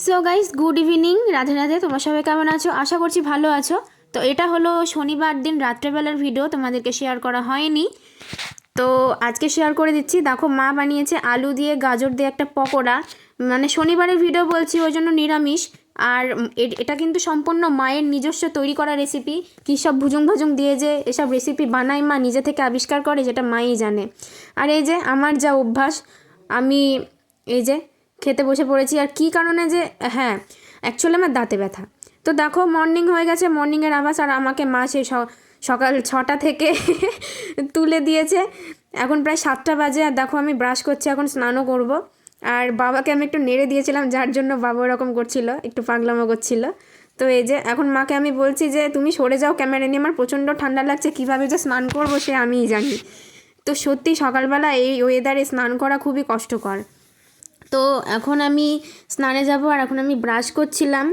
So guys, good evening, Radhe Radhe. তোমার সবাই কেমন আছো? আশা করছি ভালো আছো। তো এটা হলো শনিবার দিন রাত্রেবেলার ভিডিও, তোমাদেরকে শেয়ার করা হয়নি, তো আজকে শেয়ার করে দিচ্ছি। দেখো, মা বানিয়েছে আলু দিয়ে গাজর দিয়ে একটা পকোড়া। মানে শনিবারের ভিডিও বলছি, ওই জন্য নিরামিষ। আর এটা কিন্তু সম্পূর্ণ মায়ের নিজস্ব তৈরি করা রেসিপি। কী সব ভুজুং ভাজুং দিয়ে যে এসব রেসিপি বানায় মা, নিজে থেকে আবিষ্কার করে, যেটা মাই জানে। আর এই যে আমার যা অভ্যাস, আমি এই যে খেতে বসে পড়েছি। আর কী কারণে যে, হ্যাঁ, অ্যাকচুয়ালি আমার দাঁতে ব্যথা। তো দেখো, মর্নিং হয়ে গেছে, মর্নিংয়ের আভাস, আর আমাকে মা সেই সকাল 6টা থেকে তুলে দিয়েছে। এখন প্রায় 7টা বাজে, আর দেখো আমি ব্রাশ করছি, এখন স্নানও করব। আর বাবাকে আমি একটু নেড়ে দিয়েছিলাম, যার জন্য বাবা ওরকম করছিল, একটু পাগলামো করছিল। তো এই যে এখন মাকে আমি বলছি যে তুমি সরে যাও ক্যামেরা নিয়ে, আমার প্রচণ্ড ঠান্ডা লাগছে, কীভাবে যে স্নান করবো সে আমিই জানি। তো সত্যি সকালবেলা এই ওয়েদারে স্নান করা খুবই কষ্টকর। তো এখন আমি স্নানে যাব, আর এখন আমি ব্রাশ করছিলাম।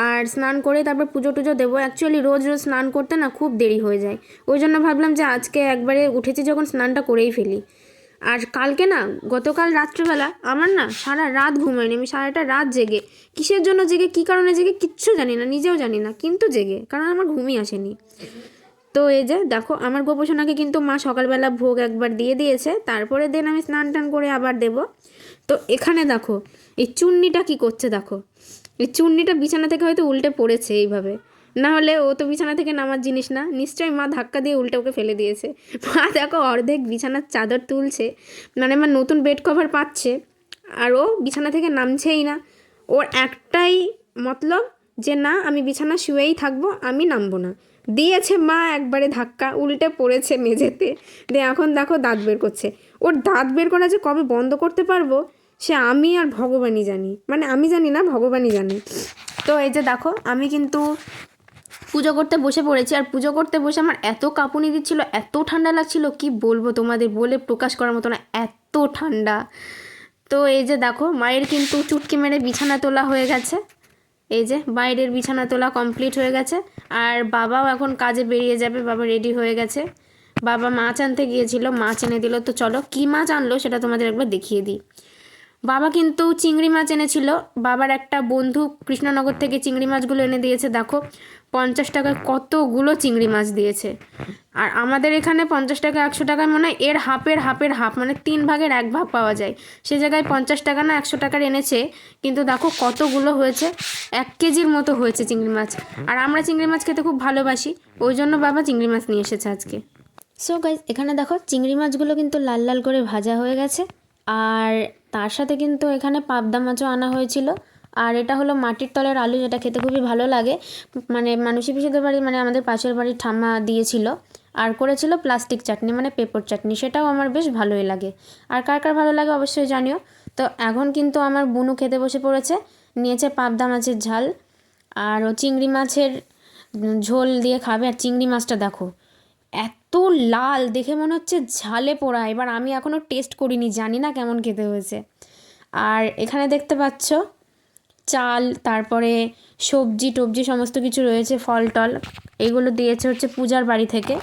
আর স্নান করে তারপর পুজো টুজো দেবো। অ্যাকচুয়ালি রোজ রোজ স্নান করতে না খুব দেরি হয়ে যায়, ওই জন্য ভাবলাম যে আজকে একবারে উঠেছি যখন, স্নানটা করেই ফেলি। আর কালকে না, গতকাল রাত্রেবেলা আমার না সারা রাত ঘুমায়নি, আমি সারাটা রাত জেগে। কিসের জন্য জেগে, কী কারণে জেগে, কিচ্ছু জানি না, নিজেও জানি না, কিন্তু জেগে, কারণ আমার ঘুমই আসেনি। তো এই যে দেখো, আমার গোপোষণাকে কিন্তু মা সকালবেলা ভোগ একবার দিয়ে দিয়েছে, তারপরে দেন আমি স্নান টান করে আবার দেব। তো এখানে দেখো এই চুন্নিটা কি করছে, দেখো এই চুন্নিটা বিছানা থেকে হয়তো উল্টে পড়েছে এইভাবে, না হলে ও তো বিছানা থেকে নামার জিনিস না, নিশ্চয়ই মা ধাক্কা দিয়ে উল্টে ওকে ফেলে দিয়েছে। মা দেখো অর্ধেক বিছানার চাদর তুলছে, মানে আমার নতুন বেড কভার পাচ্ছে, আর ও বিছানা থেকে নামছেই না। ওর একটাই মতলব যে না, আমি বিছানা শুয়েই থাকবো, আমি নামবো না। দিয়েছে মা একবারে ধাক্কা, উল্টে পড়েছে মেঝেতে। দিয়ে এখন দেখো দাঁত বের করছে। ওর দাঁত বের করা যে কবে বন্ধ করতে পারবো সে আমি আর ভগবানই জানি, মানে আমি জানি না, ভগবানই জানে। তো এই যে দেখো, আমি কিন্তু পুজো করতে বসে পড়েছি। আর পুজো করতে বসে আমার এত কাঁপুনি দিচ্ছিল, এত ঠান্ডা লাগছিল, কি বলবো তোমাদের, বলে প্রকাশ করার মতো না, এত ঠান্ডা। তো এই যে দেখো, মায়ের কিন্তু চুটকি মেরে বিছানা তোলা হয়ে গেছে। এই যে বাইরের বিছানা তোলা কমপ্লিট হয়ে গেছে। আর বাবাও এখন কাজে বেরিয়ে যাবে, বাবা রেডি হয়ে গেছে। বাবা মাছ আনতে গিয়েছিল, মাছ এনে দিল। তো চলো কী মাছ আনলো সেটা তোমাদের একবার দেখিয়ে দিই। বাবা কিন্তু চিংড়ি মাছ এনেছিল, বাবার একটা বন্ধু কৃষ্ণনগর থেকে চিংড়ি মাছগুলো এনে দিয়েছে। দেখো 50 টাকায় কতগুলো চিংড়ি মাছ দিয়েছে। আর আমাদের এখানে 50 টাকা 100 টাকায় মনে হয় এর হাফের হাফ, মানে 3 ভাগের 1 ভাগ পাওয়া যায়। সে জায়গায় 50 টাকা না 100 টাকার এনেছে, কিন্তু দেখো কতগুলো হয়েছে, 1 কেজির মতো হয়েছে চিংড়ি মাছ। আর আমরা চিংড়ি মাছ খেতে খুব ভালোবাসি, ওই জন্য বাবা চিংড়ি মাছ নিয়ে এসেছে আজকে। সো গাইজ, এখানে দেখো চিংড়ি মাছগুলো কিন্তু লাল লাল করে ভাজা হয়ে গেছে। আর তার সাথে কিন্তু এখানে পাবদা মাছও আনা হয়েছিল। আর এটা হলো মাটির তলের আলু, যেটা খেতে খুবই ভালো লাগে। মানে মানুষই পিসিদের বাড়ি, মানে আমাদের পাশের বাড়ির ঠাম্মা দিয়েছিল। আর করেছিল প্লাস্টিক চাটনি, মানে পেঁপর চাটনি, সেটাও আমার বেশ ভালোই লাগে। আর কার কার ভালো লাগে অবশ্যই জানিও। তো এখন কিন্তু আমার বুনু খেতে বসে পড়েছে, নিয়েছে পাবদা মাছের ঝাল, আর ও চিংড়ি মাছের ঝোল দিয়ে খাবে। আর চিংড়ি মাছটা দেখো এত লাল, দেখে মনে হচ্ছে ঝালে পোড়া। এবার আমি এখনও টেস্ট করিনি, জানি না কেমন খেতে হয়েছে। আর এখানে দেখতে পাচ্ছ চাল, তারপরে সবজি টবজি সমস্ত কিছু রয়েছে, ফল টল, এগুলো দিয়েছে হচ্ছে পূজার বাড়ি থেকে।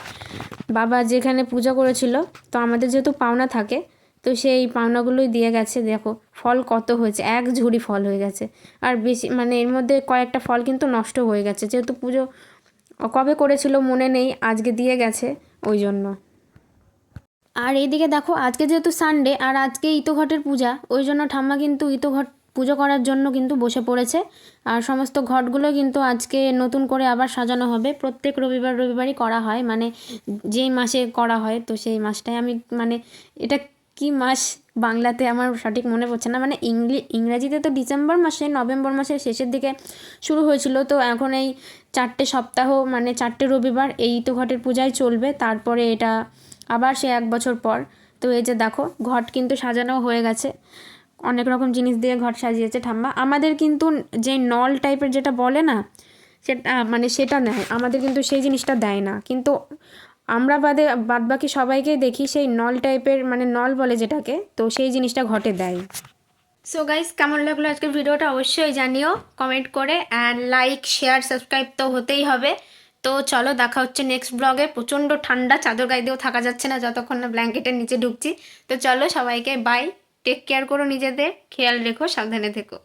বাবা যেখানে পূজা করেছিল, তো আমাদের যেহেতু পাওনা থাকে, তো সেই পাওনাগুলোই দিয়ে গেছে। দেখো ফল কত হয়েছে, 1 ঝুড়ি ফল হয়ে গেছে। আর বেশি, মানে এর মধ্যে কয়েকটা ফল কিন্তু নষ্ট হয়ে গেছে, যেহেতু পুজো কবে করেছিল মনে নেই, আজকে দিয়ে গেছে ওই জন্য। আর এইদিকে দেখো, আজকে যেহেতু সানডে, আর আজকে ইতঘটের পূজা, ওই জন্য ঠাম্মা কিন্তু ইতঘট পুজো করার জন্য কিন্তু বসে পড়েছে। আর সমস্ত ঘটগুলো কিন্তু আজকে নতুন করে আবার সাজানো হবে। প্রত্যেক রবিবারই করা হয়, মানে যেই মাসে করা হয়, তো সেই মাসটায় আমি, মানে এটা কি মাস বাংলাতে আমার সঠিক মনে পড়ছে না, মানে ইংরাজিতে তো ডিসেম্বর মাসে, নভেম্বর মাসের শেষের দিকে শুরু হয়েছিল। তো এখন এই 4টে সপ্তাহ, মানে 4টে রবিবার এই ইতঘটের পূজায় চলবে, তারপরে এটা আবার সে 1 বছর পর। তো এই যে দেখো, ঘট কিন্তু সাজানো হয়ে গেছে, অনেক রকম জিনিস দিয়ে ঘট সাজিয়েছে ঠাম্মা। আমাদের কিন্তু যে নল টাইপের যেটা বলে না, সেটা মানে সেটা নেয়, আমাদের কিন্তু সেই জিনিসটা দেয় না। কিন্তু আমরা বাদবাকি সবাইকেই দেখি সেই নল টাইপের, মানে নল বলে যেটাকে, তো সেই জিনিসটা ঘটে দেয়। সো গাইস, কেমন লাগলো আজকের ভিডিওটা অবশ্যই জানিও কমেন্ট করে, অ্যান্ড লাইক শেয়ার সাবস্ক্রাইব তো হতেই হবে। তো চলো, দেখা হচ্ছে নেক্সট ব্লগে। প্রচণ্ড ঠান্ডা, চাদর গায়ে দিয়েও থাকা যাচ্ছে না যতক্ষণ না ব্ল্যাঙ্কেটের নিচে ঢুকছি। তো চলো সবাইকে বাই, টেক কেয়ার করো, নিজেদের খেয়াল রেখো, সাবধানে থেকো।